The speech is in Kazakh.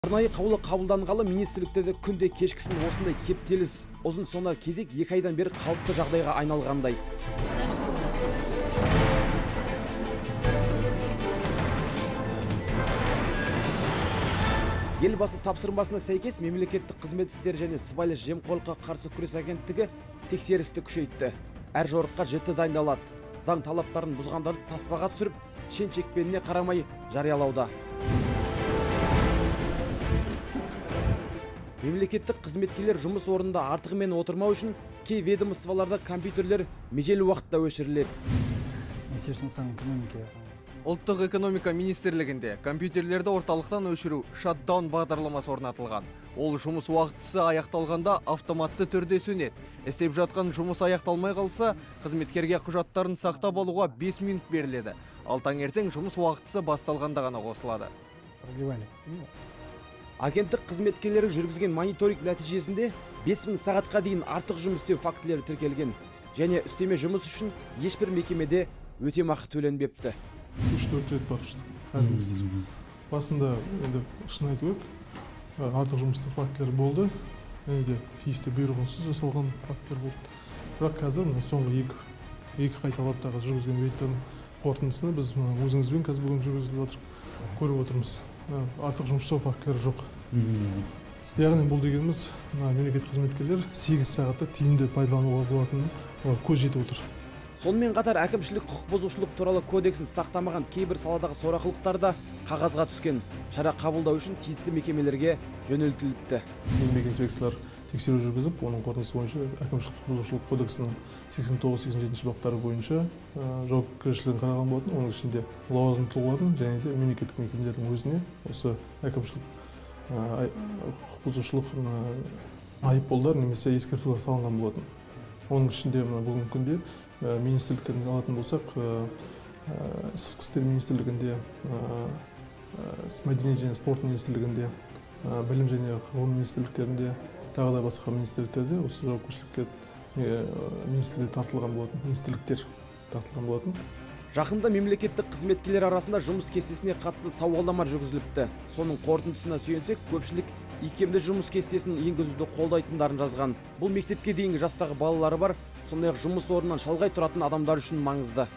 Арнайы қаулы қабылданғалы министрліктерде күнде кешкісін осындай кептеліс, ұзын сонар кезек 2 айдан бері қалыпты жағдайға айналғандай. Елбасы тапсырмасына сәйкес мемлекеттік қызмет істері және сыбайлас жемқорлыққа қарсы күрес агенттігі тексерісті күшейтті. Әр жорыққа жіті дайындалады. Заң талаптарын бұзғандарды таспаға түсіріп, шен-шекпеніне қарамай жариялауда. Мемлекеттік қызметкерлер жұмыс орнында артығымен отырмау үшін кей ведомстволарда компьютерлер межелі уақытта өшіріледі. Ұлттық экономика министрлігінде компьютерлерді орталықтан өшіру шатдаун бағдарламасы орнатылған. Ол жұмыс уақытысы аяқталғанда автоматты түрде сөнеді. Істеп жатқан жұмыс аяқталмай қалса, қызметкерге құжаттарын сақтап алуға 5 минут беріледі. Ал таңертең жұмыс уақытысы басталғанда ғана қосылады. Агенттік қызметкерлері жүргізген мониторинг нәтижесінде 5000 сағатқа дейін артық жұмыс істеу фактілері тіркелген. Және үстеме жұмыс үшін ешбір мекемеде өтемақы төленбепті. 3-4 рет барып шықты. Әрбіріміздер. Басында енді шын айту керек, артық жұмыстың фактілері болды. Және де тиісті бұйрығынсыз жасалған фактілер болды. Бірақ қазір соңғы екі қайталаптағы жүргізген рейдтің қорытындысını біз өзіңізбен қазір бүгін жүргізіліп жатыр, көріп отырмыз. Артық жұмыс жасау фактілері жоқ. Яғни бұл дегеніміз мемлекеттік қызметкерлер 8 сағатты тиімді пайдалануға болатынын көз жетіп отыр. Сонымен қатар әкімшілік құқық бұзушылық туралы кодексін сақтамаған кейбір саладағы сорақылықтар да қағазға түскен. Шара қабылдау үшін тиісті мекемелерге жөнелтіліпті. Еңбек инспекциялар тексеру жүргізіп, оның қорытындысы бойынша әкімшілік құқық бұзушылық кодексінің 89-87 баптары бойынша жауапкершілігін қараған болатын. Оның ішінде лауазымды тұлғалардың және де мемлекеттік мекемелердің өзіне осы әкімшілік құқық бұзушылық айыппұлдар немесе ескертулер салынған болатын. Оның ішінде бүгінгі күнде министрліктерін алатын болсақ, сыртқы істер министрлігінде, мәдениет және спорт министрлігінде, білім және ғылым министрліктерінде, тағы да басқа министрліктерде осы жауапкершілікке министрліктер тартылған болатын. Жақында мемлекеттік қызметкерлер арасында жұмыс кестесіне қатысты сауалнама жүргізіліпті. Соның қорытындысына сүйенсек, көпшілік икемді жұмыс кестесін енгізуді қолдайтындарын жазған. Бұл мектепке дейінгі жастағы балалары бар, сондай-ақ жұмыс орнынан шалғай тұратын адамдар үшін маңызды.